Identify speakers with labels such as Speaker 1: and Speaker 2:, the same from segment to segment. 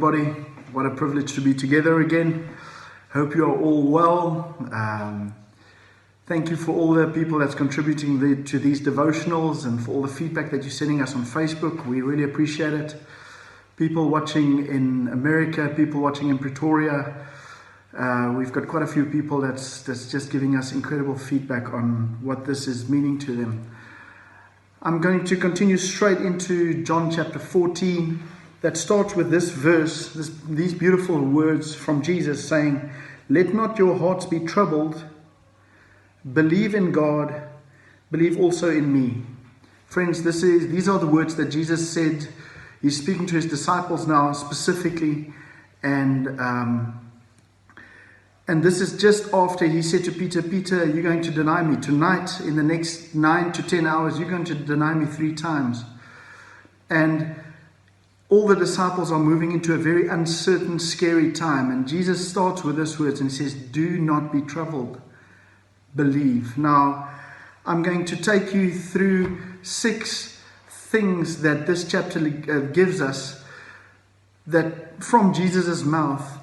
Speaker 1: everybody. What a privilege to be together again. Hope you are all well. Thank you for all the people that's contributing to these devotionals and for all the feedback that you're sending us on Facebook. We really appreciate it. People watching in America, people watching in Pretoria. We've got quite a few people that's just giving us incredible feedback on what this is meaning to them. I'm going to continue straight into John chapter 14 that starts with this verse, these beautiful words from Jesus saying, "Let not your hearts be troubled. Believe in God, believe also in me." Friends, these are the words that Jesus said. He's speaking to his disciples now specifically, and this is just after he said to Peter, "Peter, you're going to deny me tonight. In the next 9 to 10 hours, you're going to deny me 3 times." And all the disciples are moving into a very uncertain, scary time. And Jesus starts with these words and he says, "Do not be troubled. Believe." Now, I'm going to take you through 6 things that this chapter gives us that from Jesus' mouth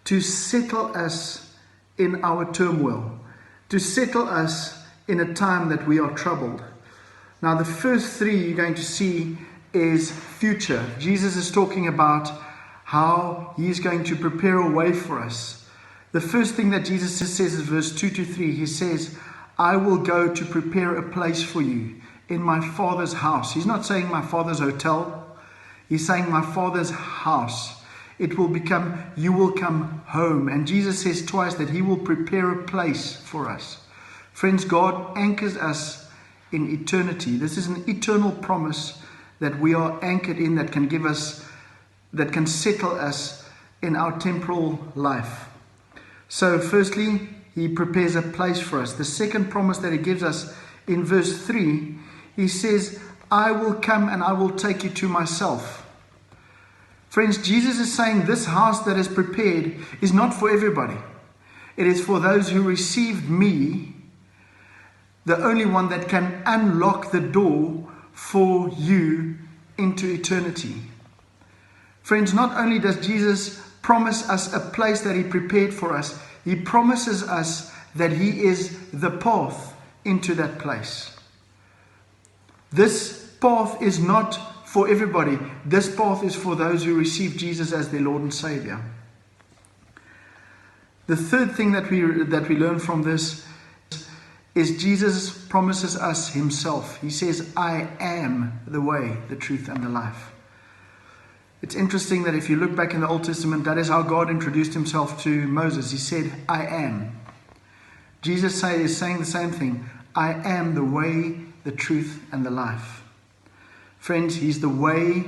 Speaker 1: to settle us in our turmoil, to settle us in a time that we are troubled. Now, the first 3 you're going to see is future. Jesus is talking about how he's going to prepare a way for us. The first thing that Jesus says is verse 2 to 3. He says, "I will go to prepare a place for you in my Father's house." He's not saying my Father's hotel. He's saying my Father's house. It will become, you will come home. And Jesus says twice that he will prepare a place for us. Friends, God anchors us in eternity. This is an eternal promise that we are anchored in, that can settle us in our temporal life. So firstly, he prepares a place for us. The second promise that he gives us in verse 3, he says, "I will come and I will take you to myself." Friends, Jesus is saying this house that is prepared is not for everybody. It is for those who received me, the only one that can unlock the door for you into eternity. Friends, not only does Jesus promise us a place that he prepared for us, he promises us that he is the path into that place. This path is not for everybody. This path is for those who receive Jesus as their Lord and Savior. The third thing that we learn from this is Jesus promises us himself. He says, "I am the way, the truth, and the life." It's interesting that if you look back in the Old Testament, that is how God introduced himself to Moses. He said, "I am." Jesus is saying the same thing. "I am the way, the truth, and the life." Friends, he's the way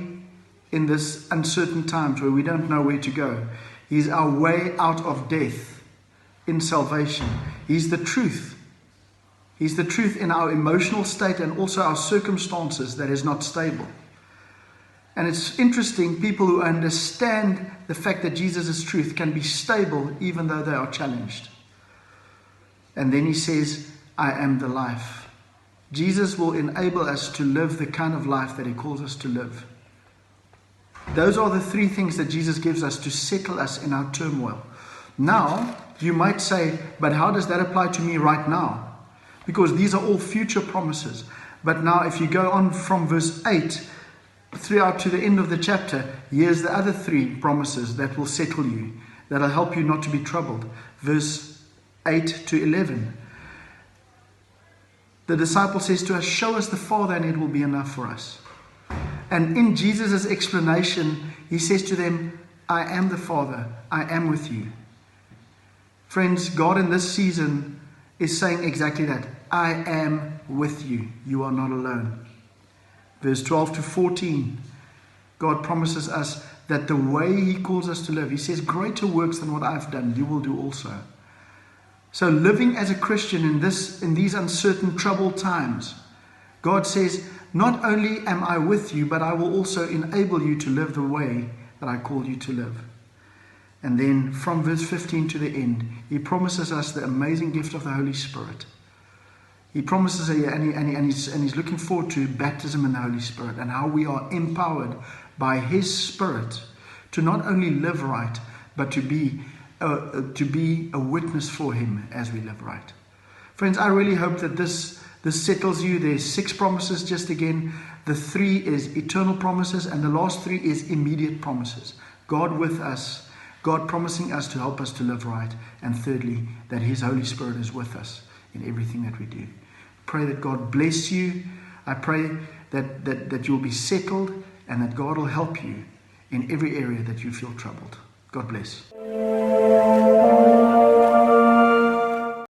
Speaker 1: in this uncertain times where we don't know where to go. He's our way out of death in salvation. He's the truth. He's the truth in our emotional state and also our circumstances that is not stable. And it's interesting, people who understand the fact that Jesus is truth can be stable even though they are challenged. And then he says, "I am the life." Jesus will enable us to live the kind of life that he calls us to live. Those are the 3 things that Jesus gives us to settle us in our turmoil. Now, you might say, but how does that apply to me right now? Because these are all future promises. But now if you go on from verse 8 throughout to the end of the chapter, here's the other 3 promises that will settle you, that will help you not to be troubled. Verse 8 to 11. The disciple says to us, "Show us the Father and it will be enough for us." And in Jesus' explanation, he says to them, "I am the Father, I am with you." Friends, God in this season is saying exactly that. "I am with you. You are not alone." Verse 12 to 14, God promises us that the way he calls us to live, he says, "Greater works than what I've done, you will do also." So living as a Christian in these uncertain, troubled times, God says, not only am I with you, but I will also enable you to live the way that I called you to live. And then from verse 15 to the end, he promises us the amazing gift of the Holy Spirit. He promises here, and he's looking forward to baptism in the Holy Spirit and how we are empowered by his Spirit to not only live right, but to be a witness for Him as we live right. Friends, I really hope that this settles you. There's 6 promises just again. The 3 is eternal promises, and the last 3 is immediate promises. God with us, God promising us to help us to live right, and thirdly, that His Holy Spirit is with us in everything that we do. Pray that God bless you. I pray that you'll be settled and that God will help you in every area that you feel troubled. God bless.